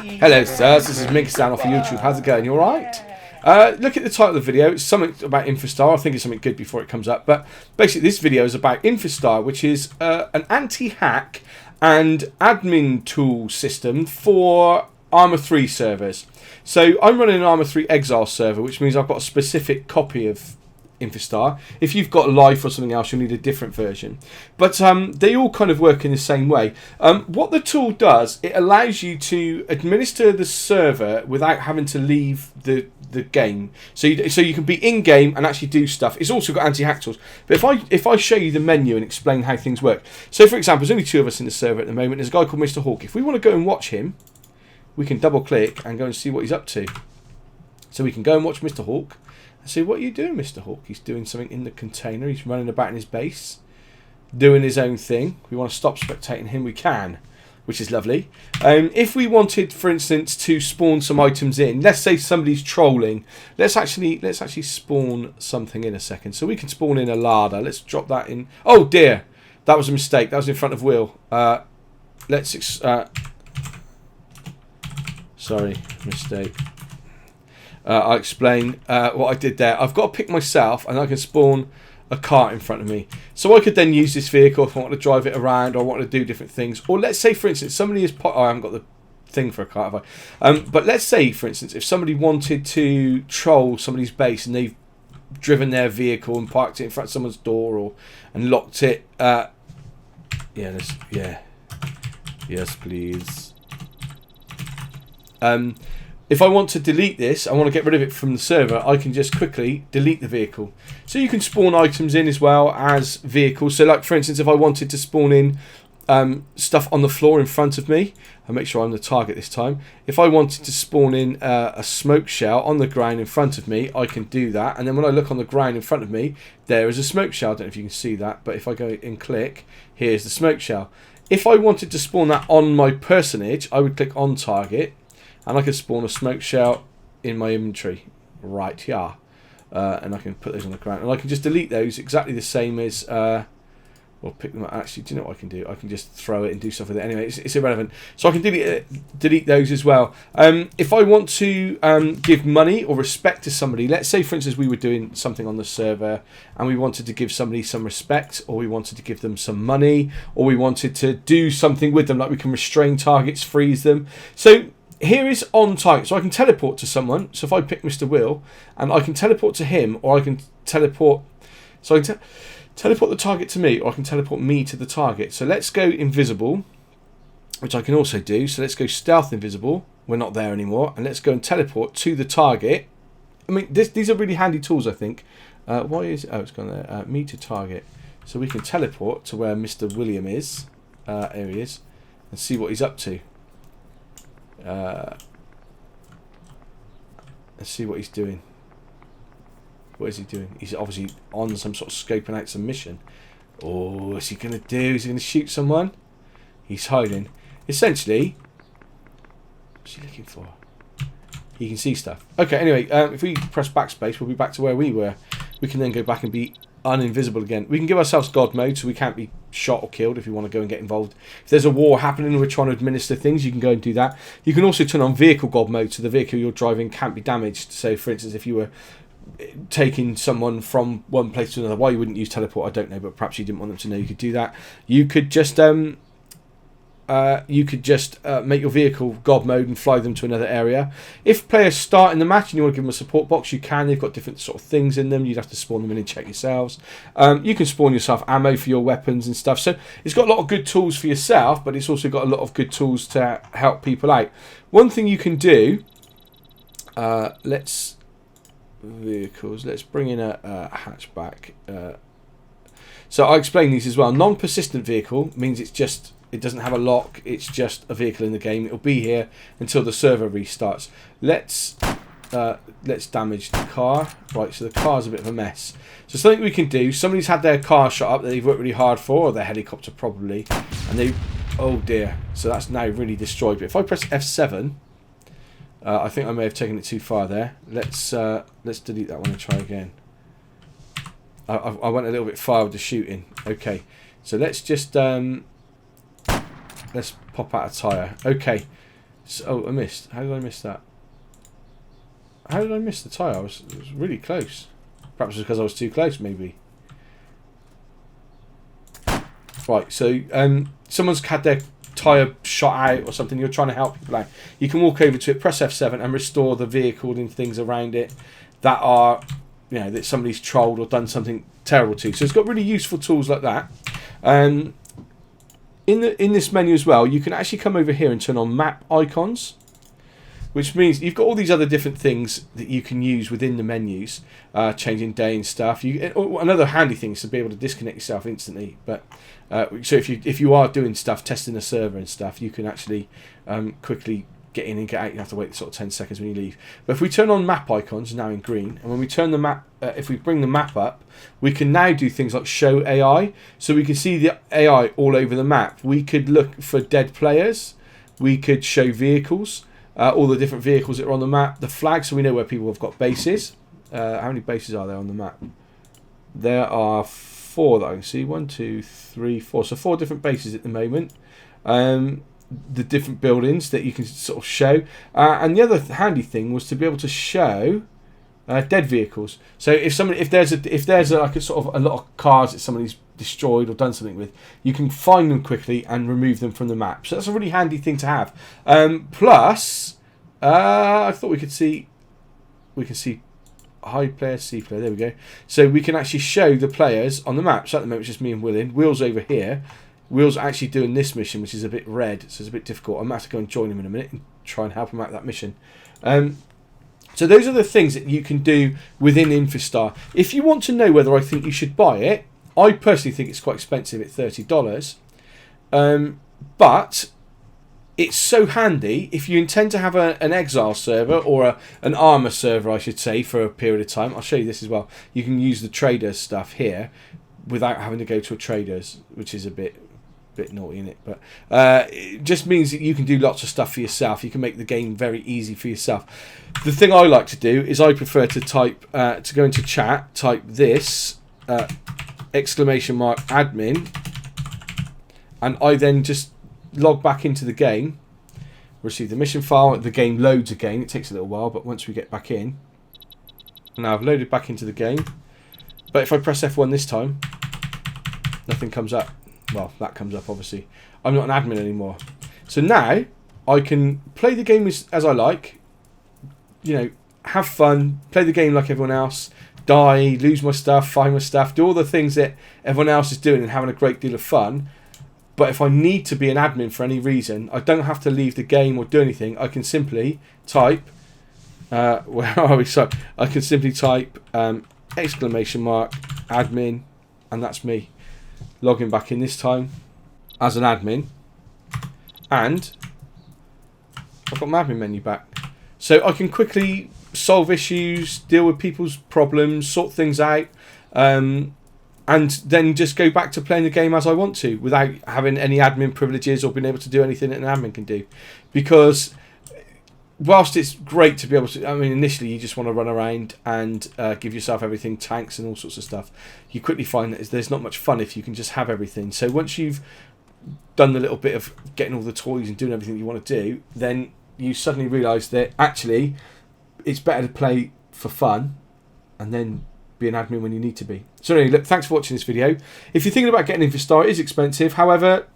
Hello, sirs. This is MinkiSan off of YouTube. How's it going? You alright? Look at the title of the video. It's something about infiSTAR. I think it's something good before it comes up. But basically, this video is about infiSTAR, which is an anti-hack and admin tool system for Arma 3 servers. So I'm running an Arma 3 Exile server, which means I've got a specific copy of infiSTAR. If you've got Life or something else, you'll need a different version. But they all kind of work in the same way. What the tool does, it allows you to administer the server without having to leave the game. So you can be in game and actually do stuff. It's also got anti-hack tools. But if I show you the menu and explain how things work. So for example, there's only 2 of us in the server at the moment. There's a guy called Mr. Hawk. If we want to go and watch him, we can double click and go and see what he's up to. So we can go and watch Mr. Hawk. So what are you doing, Mr. Hawk? He's doing something in the container. He's running about in his base, doing his own thing. We want to stop spectating him. We can, which is lovely. If we wanted, for instance, to spawn some items in, let's say somebody's trolling. Let's actually spawn something in a second. So we can spawn in a larder. Let's drop that in. Oh dear, that was a mistake. That was in front of Will. Sorry, mistake. I'll explain what I did there. I've got to pick myself and I can spawn a cart in front of me. So I could then use this vehicle if I want to drive it around or I want to do different things. Or let's say, for instance, somebody is... Oh, I haven't got the thing for a cart, have I? But let's say, for instance, if somebody wanted to troll somebody's base and they've driven their vehicle and parked it in front of someone's door and locked it... Yes, please. If I want to delete this, I want to get rid of it from the server, I can just quickly delete the vehicle. So you can spawn items in as well as vehicles. So like for instance, if I wanted to spawn in stuff on the floor in front of me, I'll make sure I'm the target this time. If I wanted to spawn in a smoke shell on the ground in front of me, I can do that. And then when I look on the ground in front of me, there is a smoke shell. I don't know if you can see that, but if I go and click, here's the smoke shell. If I wanted to spawn that on my personage, I would click on target. And I can spawn a smoke shell in my inventory right here. And I can put those on the ground. And I can just delete those exactly the same as... Well, pick them up. Actually, do you know what I can do? I can just throw it and do stuff with it. Anyway, it's irrelevant. So I can delete those as well. If I want to give money or respect to somebody, let's say, for instance, we were doing something on the server and we wanted to give somebody some respect, or we wanted to give them some money, or we wanted to do something with them, like we can restrain targets, freeze them. So... here is on target, so I can teleport to someone. So if I pick Mr. Will, and I can teleport to him, or I can teleport... So I can teleport the target to me, or I can teleport me to the target. So let's go invisible, which I can also do. So let's go stealth invisible. We're not there anymore. And let's go and teleport to the target. I mean, these are really handy tools, I think. Why is... Oh, it's gone there. Me to target. So we can teleport to where Mr. William is. There he is. And see what he's up to. Let's see what he's doing. What is he doing? He's obviously on some sort of scoping out some mission. Oh, what's he going to do? Is he going to shoot someone? He's hiding. Essentially, what's he looking for? He can see stuff. Okay, anyway, if we press backspace, we'll be back to where we were. We can then go back and be uninvisible again. We can give ourselves God mode, so we can't be shot or killed if you want to go and get involved. If there's a war happening and we're trying to administer things, you can go and do that. You can also turn on vehicle God mode, so the vehicle you're driving can't be damaged. So for instance, if you were taking someone from one place to another, why you wouldn't use teleport, I don't know, but perhaps you didn't want them to know you could do that. You could just make your vehicle God mode and fly them to another area. If players start in the match and you want to give them a support box, you can. They've got different sort of things in them. You'd have to spawn them in and check yourselves. You can spawn yourself ammo for your weapons and stuff. So it's got a lot of good tools for yourself, but it's also got a lot of good tools to help people out. One thing you can do, let's bring in a hatchback. So I'll explain these as well. Non-persistent vehicle means it doesn't have a lock, it's just a vehicle in the game. It'll be here until the server restarts. Let's damage the car. Right, so the car's a bit of a mess. So something we can do, somebody's had their car shot up that they've worked really hard for, or their helicopter probably, and they... Oh dear, so that's now really destroyed. But if I press F7, I think I may have taken it too far there. Let's delete that one and try again. I went a little bit far with the shooting. Okay, so let's just... let's pop out a tyre. Okay, So, oh, I missed. How did I miss that? How did I miss the tyre? It was really close. Perhaps it's because I was too close, maybe. Right, so someone's had their tyre shot out or something. You're trying to help people out. You can walk over to it, press F7 and restore the vehicle and things around it that are, you know, that somebody's trolled or done something terrible to. So it's got really useful tools like that. In this menu as well, you can actually come over here and turn on map icons, which means you've got all these other different things that you can use within the menus, changing day and stuff. Another handy thing is to be able to disconnect yourself instantly. But so if you are doing stuff, testing a server and stuff, you can actually quickly get in and get out. You have to wait sort of 10 seconds when you leave. But if we turn on map icons, now in green, and when we turn the map, if we bring the map up, we can now do things like show AI. So we can see the AI all over the map. We could look for dead players. We could show vehicles. All the different vehicles that are on the map, the flags, so we know where people have got bases. How many bases are there on the map? There are 4 that I can see. 1, 2, 3, 4. So 4 different bases at the moment. The different buildings that you can sort of show. And the other handy thing was to be able to show dead vehicles. So if there's like a sort of a lot of cars that somebody's destroyed or done something with, you can find them quickly and remove them from the map. So that's a really handy thing to have. Plus, I thought we could see high player, C player. There we go. So we can actually show the players on the map. So at the moment it's just me and Will in. Will's over here. Will's actually doing this mission, which is a bit red, so it's a bit difficult. I'm going to have to go and join him in a minute and try and help him out with that mission. So those are the things that you can do within infiSTAR. If you want to know whether I think you should buy it, I personally think it's quite expensive at $30. But it's so handy if you intend to have an Exile server or an Armour server, I should say, for a period of time. I'll show you this as well. You can use the traders stuff here without having to go to a traders, which is a bit naughty in it, but it just means that you can do lots of stuff for yourself. You can make the game very easy for yourself. The thing I like to do is I prefer to type to go into chat, type this !admin, and I then just log back into the game, receive the mission file. The game loads again. It takes a little while, but once we get back in, now I've loaded back into the game. But if I press F1 this time, nothing comes up. Well, that comes up, obviously. I'm not an admin anymore. So now I can play the game as I like. You know, have fun, play the game like everyone else, die, lose my stuff, find my stuff, do all the things that everyone else is doing and having a great deal of fun. But if I need to be an admin for any reason, I don't have to leave the game or do anything. I can simply type, where are we? So I can simply type !admin, and that's me. Logging back in this time as an admin, and I've got my admin menu back, so I can quickly solve issues, deal with people's problems, sort things out, and then just go back to playing the game as I want to without having any admin privileges or being able to do anything that an admin can do. Because whilst it's great to be able to, I mean, initially you just want to run around and give yourself everything, tanks and all sorts of stuff. You quickly find that there's not much fun if you can just have everything. So once you've done the little bit of getting all the toys and doing everything you want to do, then you suddenly realise that actually it's better to play for fun and then be an admin when you need to be. So anyway, look, thanks for watching this video. If you're thinking about getting infiSTAR, it is expensive. However,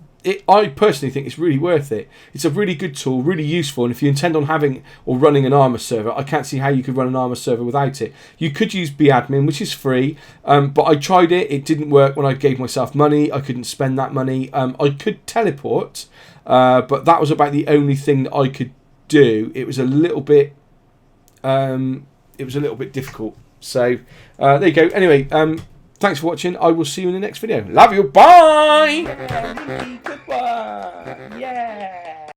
I personally think it's really worth it. It's a really good tool, really useful, and if you intend on having or running an Armour server, I can't see how you could run an Armour server without it. You could use BAdmin, which is free, but I tried it. It didn't work when I gave myself money. I couldn't spend that money. I could teleport, but that was about the only thing that I could do. It was a little bit, difficult. So there you go. Anyway, thanks for watching. I will see you in the next video. Love you. Bye. Goodbye. Yeah.